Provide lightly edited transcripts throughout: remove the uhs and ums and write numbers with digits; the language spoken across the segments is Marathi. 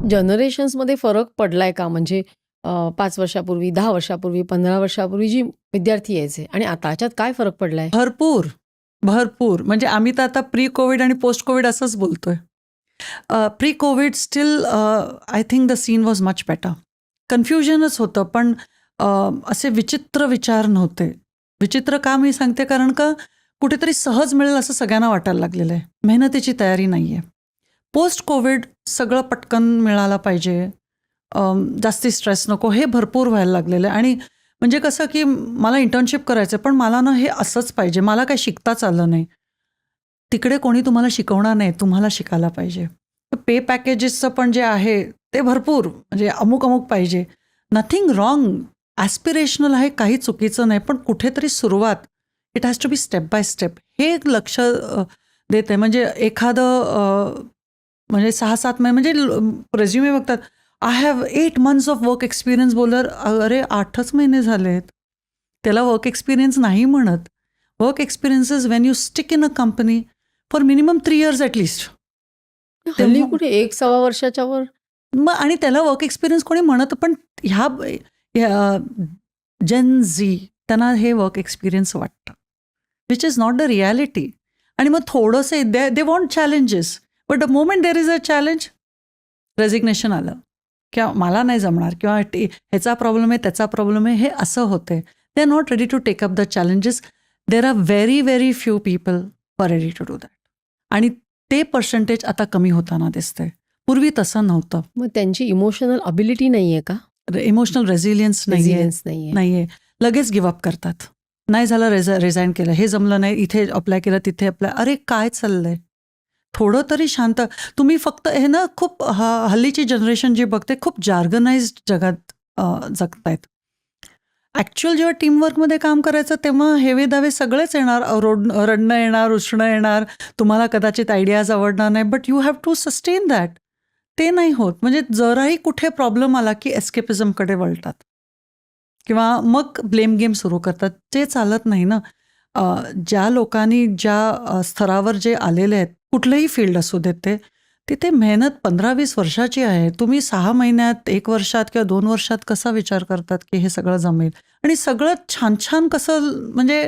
जनरेशन्समध्ये फरक पडलाय का? म्हणजे 5 वर्षापूर्वी, 10 वर्षापूर्वी, 15 वर्षापूर्वी जी विद्यार्थी यायचे आणि आताच्यात काय फरक पडलाय? भरपूर, भरपूर. म्हणजे आम्ही तर आता प्री कोविड आणि पोस्ट कोविड असंच बोलतोय. Pre COVID still I think the scene was much better. कन्फ्युजनच होतं, पण असे विचित्र विचार नव्हते. विचित्र का मी सांगते, कारण का कुठेतरी सहज मिळेल असं सगळ्यांना वाटायला लागलेलं आहे. मेहनतीची तयारी नाही आहे. पोस्ट कोविड सगळं पटकन मिळालं पाहिजे, जास्ती स्ट्रेस नको, हे भरपूर व्हायला लागलेलं आहे. आणि म्हणजे कसं की मला इंटर्नशिप करायचं, पण मला ना हे असंच पाहिजे, मला काही शिकताच आलं नाही. तिकडे कोणी तुम्हाला शिकवणार नाही, तुम्हाला शिकायला पाहिजे. पे पॅकेजेसचं पण जे आहे ते भरपूर, म्हणजे अमुक अमुक पाहिजे. नथिंग रॉंग, ॲस्पिरेशनल आहे, काही चुकीचं नाही, पण कुठेतरी सुरुवात, it has to be step by step, हे एक लक्ष देते. म्हणजे एखादं म्हणजे 6-7 महिने म्हणजे रेझ्युमे बघतात, I have 8 months of work experience, bowler अरे 8च महिने झालेत. त्याला वर्क एक्सपिरियन्स नाही म्हणत. Work experience is Wien you stick in a company for minimum 3 years at least. हल्ली कुठे 1-1.25 वर्षाच्या वर. मग आणि त्याला वर्क एक्सपिरियन्स कोणी म्हणत, पण ह्या जेन झी त्यांना हे वर्क एक्सपिरियन्स वाटतं, which is not the reality. आणि मग थोडंसं they want challenges, but the moment there is a challenge, resignation आलं, किंवा मला नाही जमणार, किंवा ह्याचा प्रॉब्लेम आहे, त्याचा प्रॉब्लेम आहे, हे असं होते. They are not ready to take up the challenges. There are very very few people are ready to do that. आणि ते पर्सेंटेज आता कमी होताना दिसतंय. पूर्वी तसं नव्हतं. मग त्यांची इमोशनल अबिलिटी नाहीये का? इमोशनल रेझिलियन्स नाहीये. नाहीये. लगेच गिव्हअप करतात. नाही झालं, रिझाईन केलं, हे जमलं नाही, इथे अप्लाय केलं, तिथे अप्लाय. अरे काय चाललंय? थोडं तरी शांत. तुम्ही फक्त हे ना, खूप हल्लीची जनरेशन जी बघते, खूप जार्गनाइज्ड जगात जगतायत. ॲक्च्युअल जेव्हा टीमवर्कमध्ये काम करायचं, तेव्हा हेवे दावे सगळेच येणार, रडणं येणार, उष्णं येणार, तुम्हाला कदाचित आयडियाज आवडणार नाही, but you have to sustain that. ते नाही होत. म्हणजे जराही कुठे प्रॉब्लेम आला की एस्केपिझमकडे वळतात, किंवा मग ब्लेम गेम सुरू करतात. जे चालत नाही ना. ज्या लोकांनी ज्या स्तरावर जे आलेले आहेत, कुठलंही फील्ड असू देत, ते तिथे मेहनत 15-20 वर्षाची आहे. तुम्ही 6 महिन्यात, 1 वर्षात किंवा 2 वर्षात कसा विचार करतात की हे सगळं जमेल, आणि सगळं छान छान कसं, म्हणजे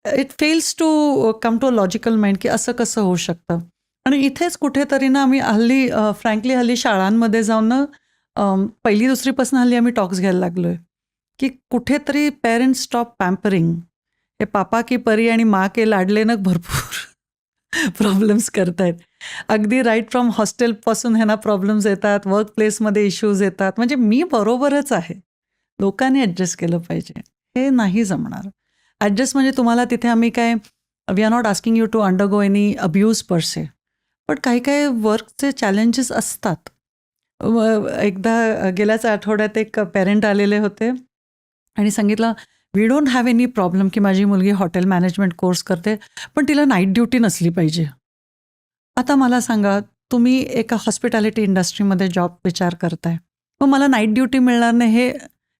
it fails to come to a logical mind की असं कसं होऊ शकतं. आणि इथेच कुठेतरी ना, आम्ही हल्ली फ्रँकली हल्ली शाळांमध्ये जाऊन ना, 1ली-2रीपासून हल्ली आम्ही टॉक्स घ्यायला लागलो आहे की कुठेतरी पेरेंट्स स्टॉप पॅम्परिंग. हे पापा की परी आणि माँ के लाडले ना भरपूर प्रॉब्लेम्स करतायत. अगदी राईट फ्रॉम हॉस्टेलपासून ह्यांना प्रॉब्लेम्स येतात, वर्क प्लेसमध्ये इश्यूज येतात. म्हणजे मी बरोबरच आहे, लोकांनी ॲडजस्ट केलं पाहिजे, हे नाही जमणार. ॲडजस्ट म्हणजे तुम्हाला तिथे आम्ही काय, we are not asking you to undergo any abuse per se, पण काही काही वर्कचे चॅलेंजेस असतात. एकदा गेल्याच आठवड्यात एक पेरेंट आलेले होते आणि सांगितलं, we don't have any problem की माझी मुलगी हॉटेल मॅनेजमेंट कोर्स करते, पण तिला नाईट ड्युटी नसली पाहिजे. आता मला सांगा, तुम्ही एका हॉस्पिटॅलिटी इंडस्ट्रीमध्ये जॉब विचार करताय, मग मला नाईट ड्युटी मिळणार नाही, हे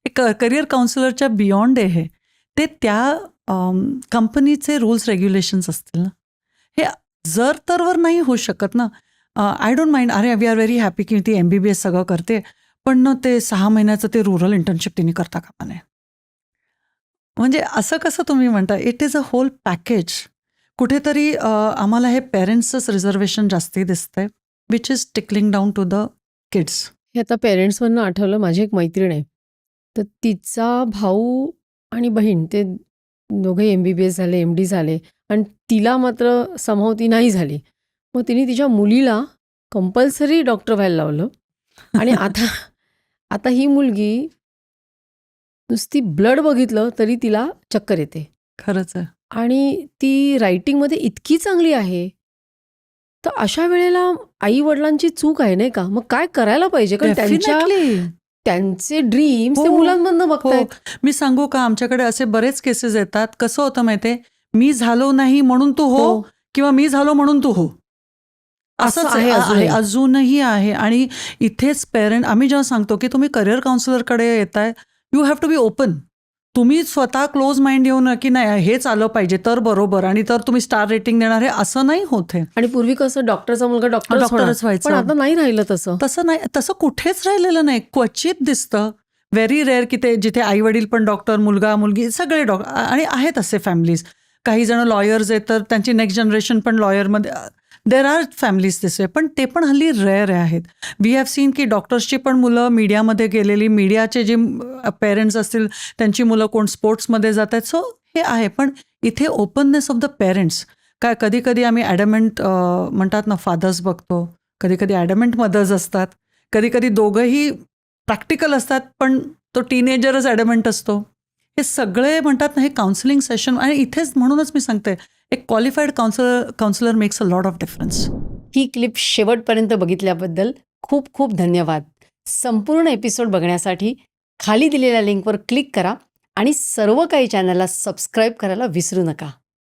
एक करिअर काउन्सिलरच्या बियॉन्ड आहे. ते त्या कंपनीचे रूल्स रेग्युलेशन्स असतील ना, हे जर तरवर नाही होऊ शकत ना. आय डोंट माइंड, अरे वी आर व्हेरी हॅपी की ती MBBS सगळं करते, पण ना ते 6 महिन्याचं ते रुरल इंटर्नशिप तिने करता कामा नये. म्हणजे असं कसं तुम्ही म्हणता? It is a whole package. कुठेतरी आम्हाला हे पेरेंट्सचंच रिझर्वेशन जास्ती दिसतंय, which is tickling down to the kids. हे आता पेरेंट्समधनं आठवलं, माझी एक मैत्रीण आहे, तर तिचा भाऊ आणि बहीण ते दोघे MBBS झाले, MD झाले, आणि तिला मात्र समहाऊ ती नाही झाली. मग तिने तिच्या मुलीला कंपल्सरी डॉक्टर व्हायला लावलं. आणि आता आता ही मुलगी नुसती ब्लड बघितलं तरी तिला चक्कर येते, खरंच आहे. आणि ती रायटिंगमध्ये इतकी चांगली आहे. तर अशा वेळेला आई वडिलांची चूक आहे, नाही का? मग काय करायला पाहिजे? कारण Definitely. त्यांचे ड्रीम्स ते हो, मुलांमधनं बघतायत. मी सांगू का, आमच्याकडे असे बरेच केसेस येतात. कसं होतं माहितीये, मी झालो नाही म्हणून तू हो, किंवा मी झालो म्हणून तू हो, असंच आहे अजूनही. अजूनही आहे. आणि इथेच पेरेंट, आम्ही जेव्हा सांगतो की तुम्ही करिअर काउन्सिलरकडे येताय, you have to be open. तुम्ही स्वतः क्लोज माइंड येऊन की नाही हेच आलं पाहिजे तर बरोबर आणि तर तुम्ही स्टार रेटिंग देणार हे असं नाही होत आहे. आणि पूर्वी कसं डॉक्टरचा मुलगा डॉक्टरच डॉक्टरच व्हायचं. पण आता नाही राहिलं तसं. तसं नाही, तसं कुठेच राहिलेलं नाही. क्वचित दिसतं, व्हेरी रेअर की ते जिथे आई वडील पण डॉक्टर, मुलगा मुलगी सगळे डॉक्टर आणि आहेत असे फॅमिलीज. काही जण लॉयर्स आहेत तर त्यांची नेक्स्ट जनरेशन पण लॉयरमध्ये. There are families this way, पण ते पण हल्ली रेअर आहेत. वी हॅव सीन की डॉक्टर्सची पण मुलं मीडियामध्ये गेलेली, मीडियाचे जे पेरेंट्स असतील त्यांची मुलं कोण स्पोर्ट्समध्ये जात आहेत. सो हे आहे, पण इथे ओपननेस ऑफ द पेरेंट्स. काय कधी कधी आम्ही ॲडमेंट म्हणतात ना फादर्स बघतो, कधी कधी ॲडमेंट मदर्स असतात, कधी कधी दोघंही प्रॅक्टिकल असतात पण तो टीनेजरच ॲडमेंट असतो. हे सगळे म्हणतात ना हे काउन्सिलिंग सेशन. आणि इथेच म्हणूनच मी सांगते एक qualified counsellor makes a lot of difference. He clip शेवटपर्यंत बघितल्याबद्दल खूप खूप धन्यवाद. संपूर्ण एपिसोड बघण्यासाठी खाली दिलेल्या लिंकवर क्लिक करा आणि सर्व काही चॅनलला सबस्क्राईब करायला विसरू नका.